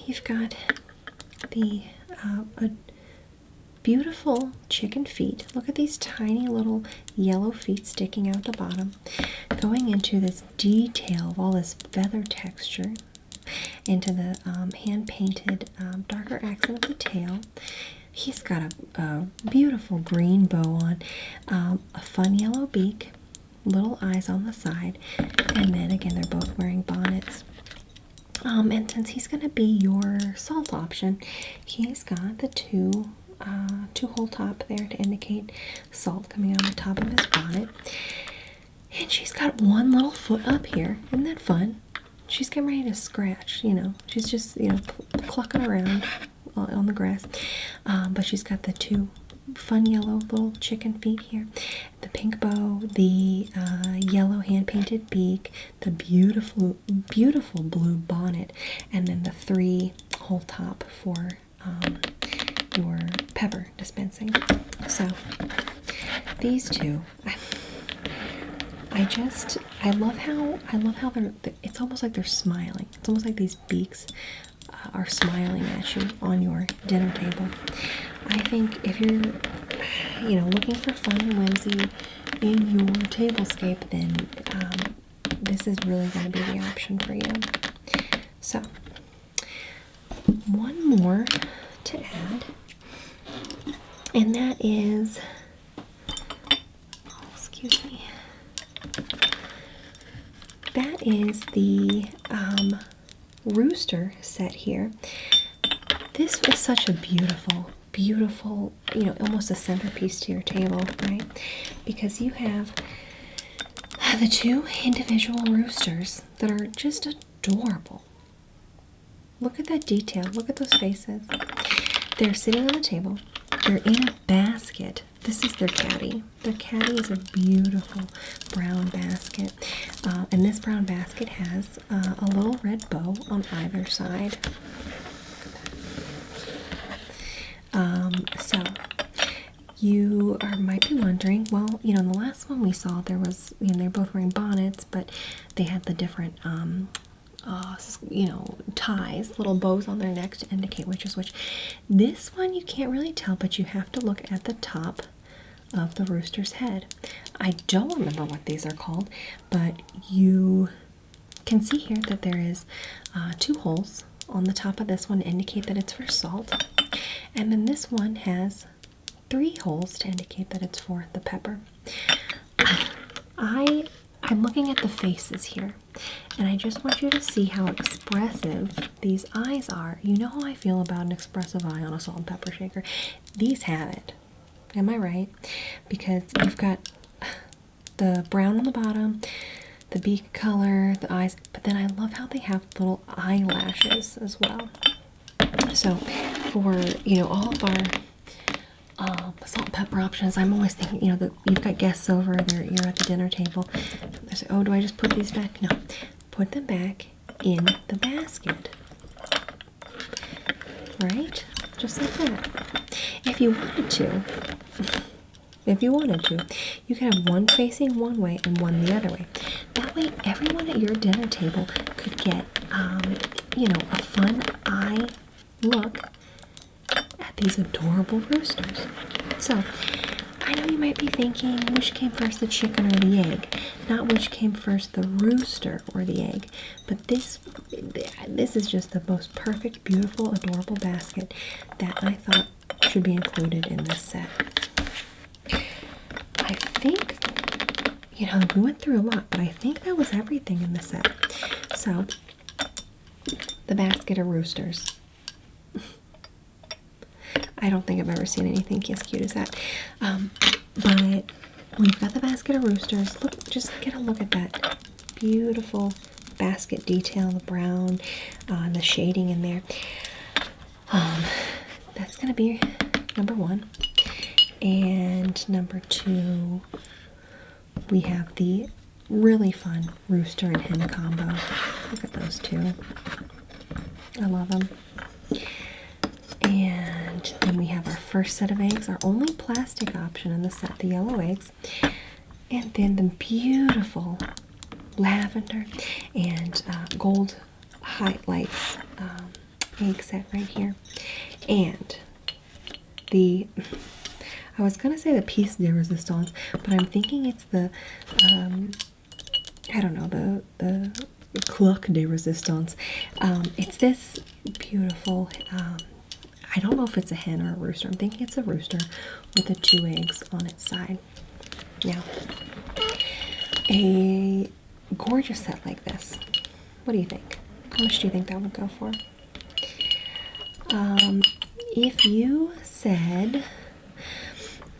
You've got the beautiful chicken feet. Look at these tiny little yellow feet sticking out the bottom, going into this detail of all this feather texture, into the hand-painted darker accent of the tail. He's got a beautiful green bow on, a fun yellow beak, little eyes on the side, and then again they're both wearing bonnets. And since he's going to be your salt option, he's got the two hole top there to indicate salt coming on the top of his bonnet. And she's got one little foot up here. Isn't that fun? She's getting ready to scratch, you know. She's just, you know, clucking around on the grass. But she's got the two fun yellow little chicken feet here. The pink bow, the yellow hand-painted beak, the beautiful, beautiful blue bonnet, and then the 3 hole top for your pepper dispensing. So these two, I love how they're, it's almost like they're smiling. It's almost like these beaks are smiling at you on your dinner table. I think if you're, you know, looking for fun and whimsy in your tablescape, then this is really going to be the option for you. So, one more to add, and that is, excuse me, that is the rooster set here. This is such a beautiful, beautiful, you know, almost a centerpiece to your table, right? Because you have the 2 individual roosters that are just adorable. Look at that detail. Look at those faces. They're sitting on the table. They're in a basket. This is their caddy. Their caddy is a beautiful brown basket. And this brown basket has a little red bow on either side. So you might be wondering, well, you know, in the last one we saw there was, you know, they're both wearing bonnets, but they had the different, you know, ties, little bows on their neck to indicate which is which. This one you can't really tell, but you have to look at the top of the rooster's head. I don't remember what these are called, but you can see here that there is 2 holes on the top of this one to indicate that it's for salt. And then this one has 3 holes to indicate that it's for the pepper. I'm looking at the faces here, and I just want you to see how expressive these eyes are. You know how I feel about an expressive eye on a salt and pepper shaker. These have it. Am I right? Because you've got the brown on the bottom, the beak color, the eyes, but then I love how they have little eyelashes as well. So for, you know, all of our salt and pepper options, I'm always thinking, you know, that you've got guests over, you're at the dinner table. They say, oh, do I just put these back? No, put them back in the basket. Right? just like that. If you wanted to, you could have one facing one way and one the other way. That way, everyone at your dinner table could get, a fun eye look at these adorable roosters. So, I know you might be thinking, which came first, the chicken or the egg? Not which came first, the rooster or the egg. But this is just the most perfect, beautiful, adorable basket that I thought should be included in this set. I think, we went through a lot, but I think that was everything in the set. So, the basket of roosters. I don't think I've ever seen anything as cute as that. But we've got the basket of roosters. Look, just get a look at that beautiful basket detail, the brown, and the shading in there. That's going to be number 1. And number 2, we have the really fun rooster and hen combo. Look at those two. I love them. And then we have our first set of eggs, our only plastic option in the set, the yellow eggs. And then the beautiful lavender and gold highlights egg set right here. And I was going to say the piece de resistance, but I'm thinking it's the, the cloque de resistance. It's this beautiful, I don't know if it's a hen or a rooster. I'm thinking it's a rooster with the 2 eggs on its side. Now, a gorgeous set like this, what do you think? How much do you think that would go for? If you said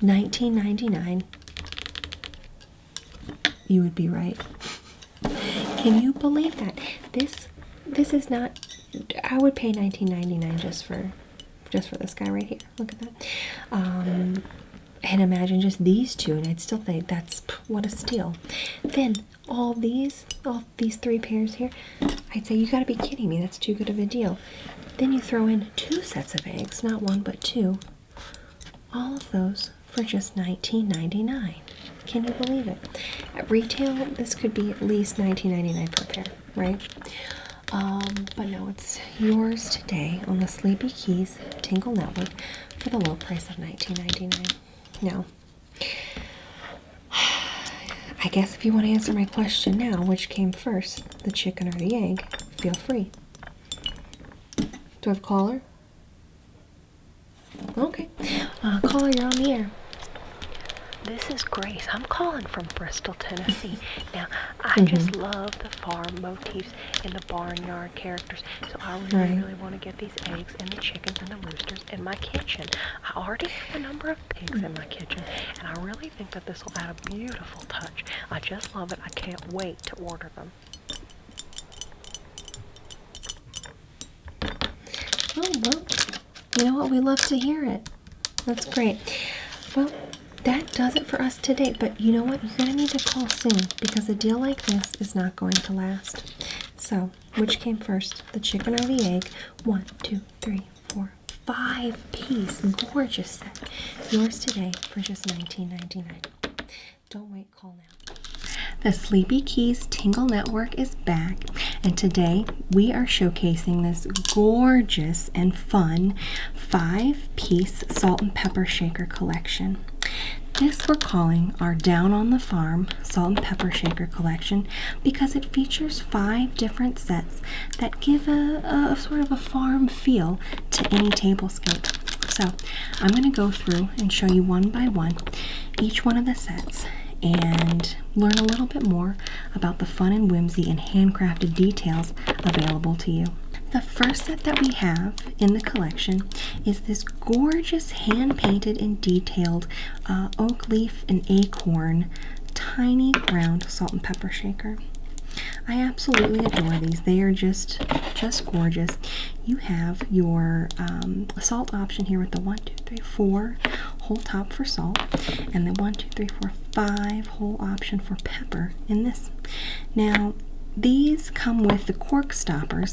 $19.99, you would be right. Can you believe that? This is not, I would pay $19.99 just for this guy right here. Look at that. And imagine just these two, and I'd still think that's, what a steal. Then all these 3 pairs here, I'd say you gotta be kidding me, that's too good of a deal. Then you throw in 2 sets of eggs, not 1 but 2. All of those for just $19.99. Can you believe it? At retail, this could be at least $19.99 per pair, right? But no, it's yours today on the Sleepy Keys Tingle Network for the low price of $19.99. Now, I guess if you want to answer my question now, which came first, the chicken or the egg, feel free. Do I have a caller? Okay. Caller, you're on the air.
This is Grace. I'm calling from Bristol, Tennessee. Now, I just love the farm motifs and the barnyard characters, so I really want to get these eggs and the chickens and the roosters in my kitchen. I already have a number of pigs in my kitchen, and I really think that this will add a beautiful touch. I just love it. I can't wait to order them.
Oh, well, you know what? We love to hear it. That's great. Well, that does it for us today, but you know what? You're going to need to call soon because a deal like this is not going to last. So, which came first, the chicken or the egg? 1, 2, 3, 4, 5-piece gorgeous set. Yours today for just $19.99. Don't wait, call now. The Sleepy Keys Tingle Network is back, and today we are showcasing this gorgeous and fun 5-piece salt and pepper shaker collection. This we're calling our Down on the Farm Salt and Pepper Shaker collection because it features 5 different sets that give a sort of a farm feel to any tablescape. So I'm going to go through and show you one by one each one of the sets and learn a little bit more about the fun and whimsy and handcrafted details available to you. The first set that we have in the collection is this gorgeous hand-painted and detailed oak leaf and acorn tiny round salt and pepper shaker. I absolutely adore these. They are just gorgeous. You have your salt option here with the 1, 2, 3, 4 hole top for salt, and the 1, 2, 3, 4, 5 hole option for pepper in this. Now, these come with the cork stoppers.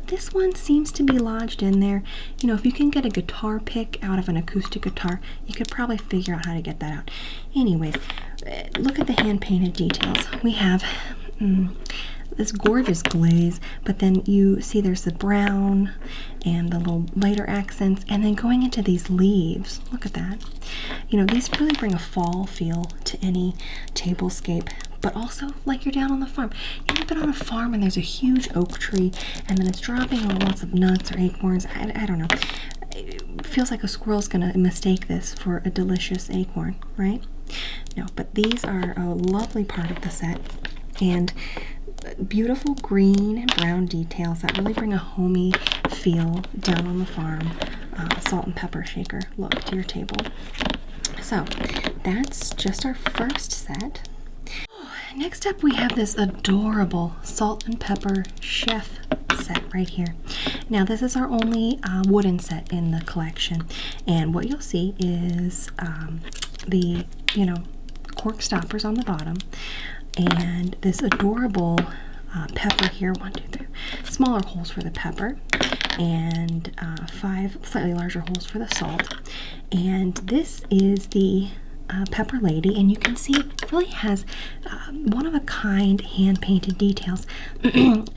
This one seems to be lodged in there. You know, if you can get a guitar pick out of an acoustic guitar, you could probably figure out how to get that out. Anyways, look at the hand-painted details. We have this gorgeous glaze, but then you see there's the brown and the little lighter accents, and then going into these leaves. Look at that. You know, these really bring a fall feel to any tablescape, but also like you're down on the farm. You've ever been on a farm and there's a huge oak tree and then it's dropping on lots of nuts or acorns. I don't know. It feels like a squirrel's gonna mistake this for a delicious acorn, right? No, but these are a lovely part of the set, and beautiful green and brown details that really bring a homey feel down on the farm. Salt and pepper shaker look to your table. So that's just our first set. Next up, we have this adorable salt and pepper chef set right here. Now, this is our only wooden set in the collection, and what you'll see is the, you know, cork stoppers on the bottom, and this adorable pepper here. 1, 2, 3 smaller holes for the pepper, and 5 slightly larger holes for the salt. And this is the pepper lady, and you can see it really has one-of-a-kind hand-painted details.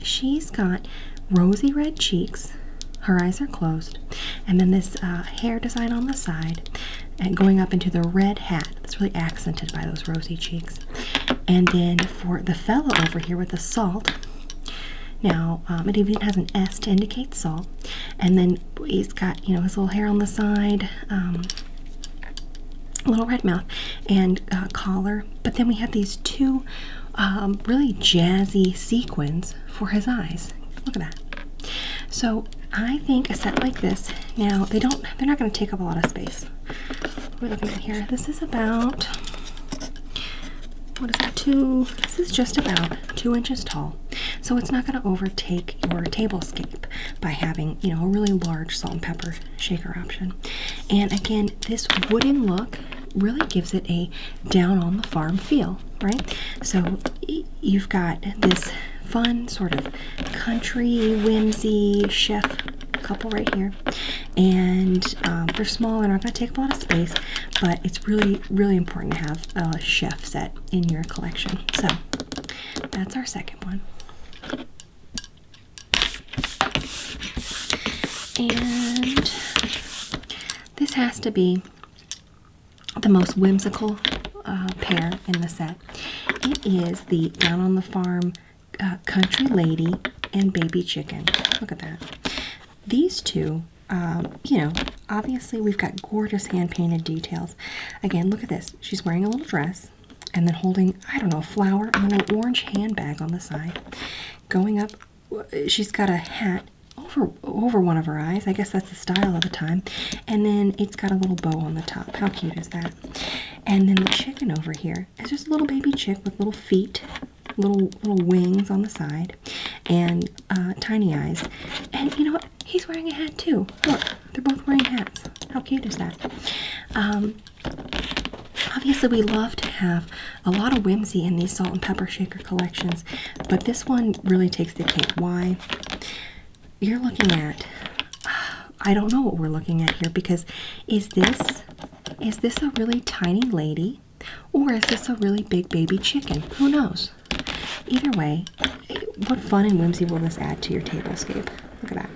She's got rosy red cheeks, her eyes are closed, and then this hair design on the side, and going up into the red hat that's really accented by those rosy cheeks. And then for the fellow over here with the salt, now it even has an S to indicate salt, and then he's got, you know, his little hair on the side, little red mouth and collar, but then we have these two really jazzy sequins for his eyes. Look at that. So I think a set like this, now they're not going to take up a lot of space. We're looking at here, this is about, what is it, this is just about 2 inches tall, so it's not going to overtake your tablescape by having, you know, a really large salt and pepper shaker option. And again, this wooden look really gives it a down on the farm feel, right? So you've got this fun sort of country whimsy chef couple right here, and they're small, they're not going to take up a lot of space, but it's really, really important to have a chef set in your collection. So that's our second one. And this has to be the most whimsical pair in the set. It is the Down on the Farm Country Lady and Baby Chicken. Look at that. These two, you know, obviously we've got gorgeous hand-painted details. Again, look at this. She's wearing a little dress and then holding, I don't know, a flower and a little orange handbag on the side. Going up, she's got a hat over one of her eyes. I guess that's the style of the time. And then it's got a little bow on the top. How cute is that? And then the chicken over here is just a little baby chick with little feet, little wings on the side, and tiny eyes. And you know what? He's wearing a hat too. Look, they're both wearing hats. How cute is that? Obviously, we love to have a lot of whimsy in these salt and pepper shaker collections, but this one really takes the cake. Why? You're looking at, I don't know what we're looking at here, because is this a really tiny lady, or is this a really big baby chicken? Who knows? Either way, what fun and whimsy will this add to your tablescape? Look at that.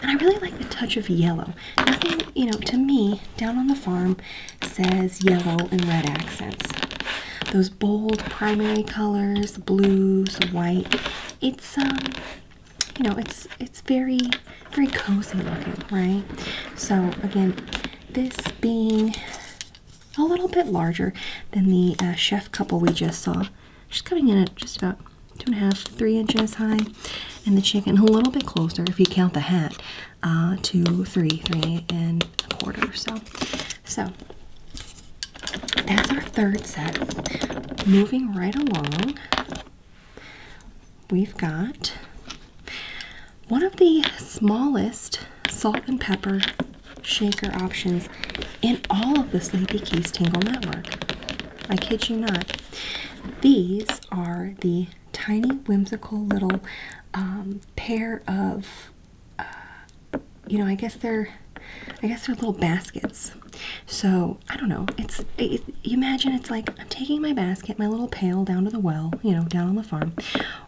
And I really like the touch of yellow. Nothing, you know, to me, Down on the Farm says yellow and red accents. Those bold primary colors, blues, white. It's, you know, it's very, very cozy looking, right? So again, this being a little bit larger than the chef couple we just saw. She's coming in at just about 2.5, 3 inches high, and the chicken a little bit closer if you count the hat to 3 and a quarter or so. So that's our third set. Moving right along, we've got one of the smallest salt and pepper shaker options in all of the Sleepy Keys Tingle Network. I kid you not. These are the tiny whimsical little pair of, I guess they're little baskets. So I don't know. You imagine it's like I'm taking my basket, my little pail down to the well, down on the farm,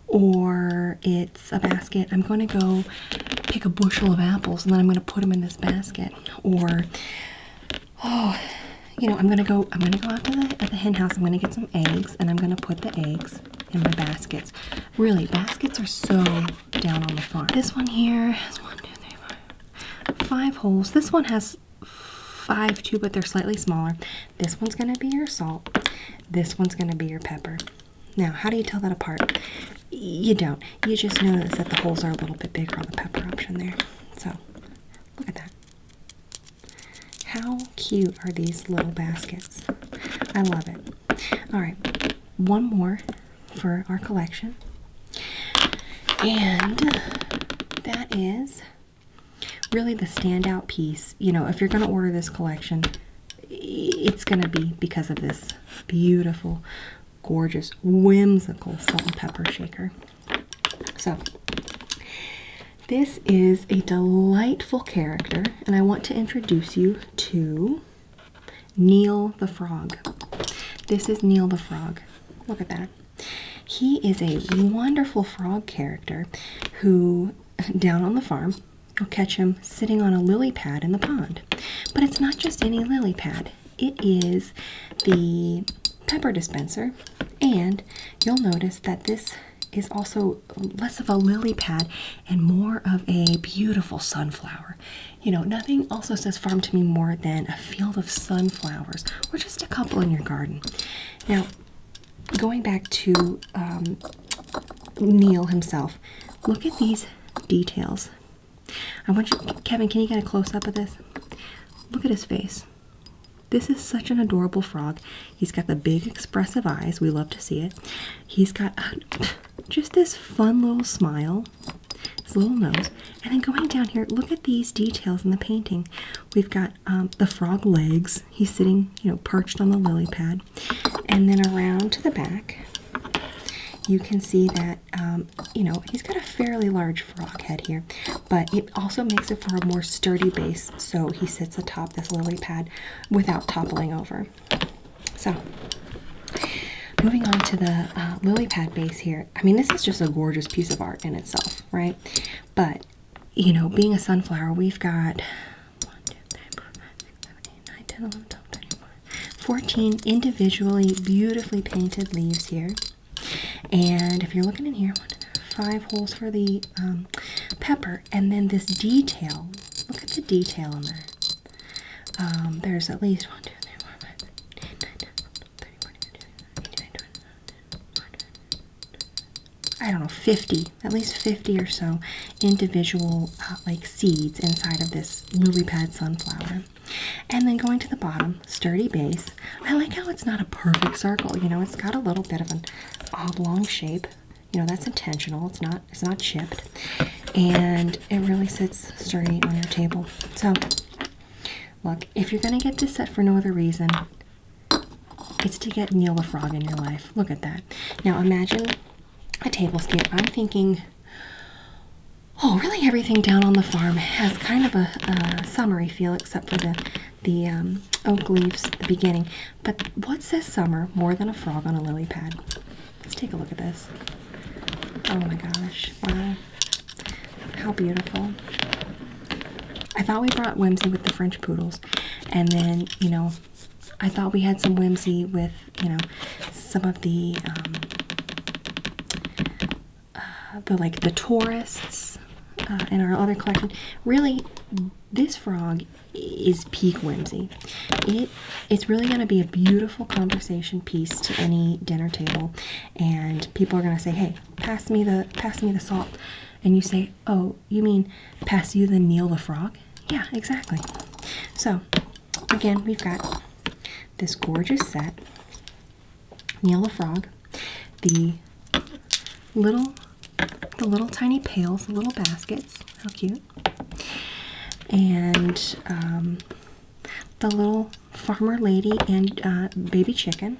or it's a basket. I'm going to go pick a bushel of apples and then I'm going to put them in this basket, or I'm gonna go out to the hen house. I'm gonna get some eggs, and I'm gonna put the eggs in my baskets. Really, baskets are so down on the farm. This one here has 5 holes. This one has 5 too, but they're slightly smaller. This one's gonna be your salt. This one's gonna be your pepper. Now, how do you tell that apart? You don't. You just notice that the holes are a little bit bigger on the pepper option there. So, look at that. How cute are these little baskets? I love it. All right, one more for our collection. And that is really the standout piece. If you're going to order this collection, it's going to be because of this beautiful, gorgeous, whimsical salt and pepper shaker. So, this is a delightful character, and I want to introduce you to Neil the Frog. This is Neil the Frog. Look at that. He is a wonderful frog character who, down on the farm, you'll catch him sitting on a lily pad in the pond. But it's not just any lily pad. It is the pepper dispenser, and you'll notice that this is also less of a lily pad and more of a beautiful sunflower. Nothing also says farm to me more than a field of sunflowers, or just a couple in your garden. Now, going back to Neil himself, look at these details. I want you, Kevin, can you get a close-up of this? Look at his face. This is such an adorable frog. He's got the big expressive eyes. We love to see it. He's got just this fun little smile, his little nose. And then going down here, look at these details in the painting. We've got the frog legs. He's sitting, perched on the lily pad. And then around to the back, you can see that, he's got a fairly large frog head here, but it also makes it for a more sturdy base, so he sits atop this lily pad without toppling over. So, moving on to the lily pad base here. I mean, this is just a gorgeous piece of art in itself, right? But, being a sunflower, we've got 14 individually beautifully painted leaves here. And if you're looking in here, 5 holes for the pepper, and then this detail. Look at the detail in there. There's at least 1, 2, 3, 4, 5, 6, 7, 8, 9, 10, 11, 12, 13, 14, 15, 16, 17, 18, 19, 20. I don't know, 50, at least 50 or so individual like seeds inside of this lily pad sunflower. And then going to the bottom, sturdy base. I like how it's not a perfect circle. It's got a little bit of an oblong shape. That's intentional. It's not chipped. And it really sits sturdy on your table. So, look, if you're going to get this set for no other reason, it's to get Neil the Frog in your life. Look at that. Now imagine a tablescape. I'm thinking, really everything down on the farm has kind of a summery feel, except for the oak leaves at the beginning. But what says summer more than a frog on a lily pad? Let's take a look at this. Oh my gosh, wow. How beautiful. I thought we brought whimsy with the French poodles, and then, I thought we had some whimsy with, some of the tourists in our other collection. Really, this frog is peak whimsy. It's really going to be a beautiful conversation piece to any dinner table, and people are going to say, "Hey, pass me the salt," and you say, "Oh, you mean pass you the Neil the Frog?" Yeah, exactly. So, again, we've got this gorgeous set, Neil the Frog, the little tiny pails, the little baskets, how cute, and the little farmer lady and baby chicken.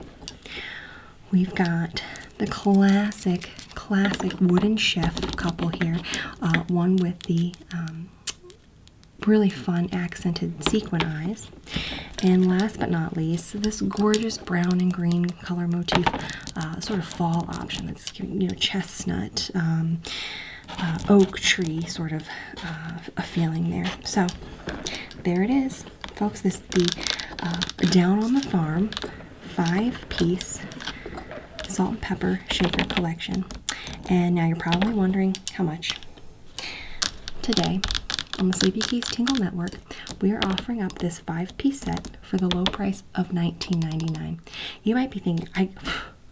We've got the classic classic wooden chef couple here. One with the really fun accented sequin eyes. And last but not least, this gorgeous brown and green color motif, sort of fall option that's giving, you know, chestnut, oak tree sort of a feeling there. So there it is, folks. This is the Down on the Farm 5-piece salt and pepper shaker collection. And now you're probably wondering how much. Today, on the Sleepy Keys Tingle Network, we are offering up this 5-piece set for the low price of $19.99. You might be thinking,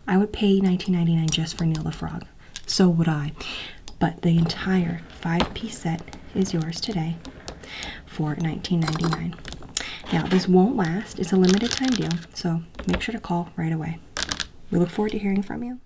I would pay $19.99 just for Neil the Frog. So would I. But the entire 5-piece set is yours today for $19.99. Now, this won't last. It's a limited time deal, so make sure to call right away. We look forward to hearing from you.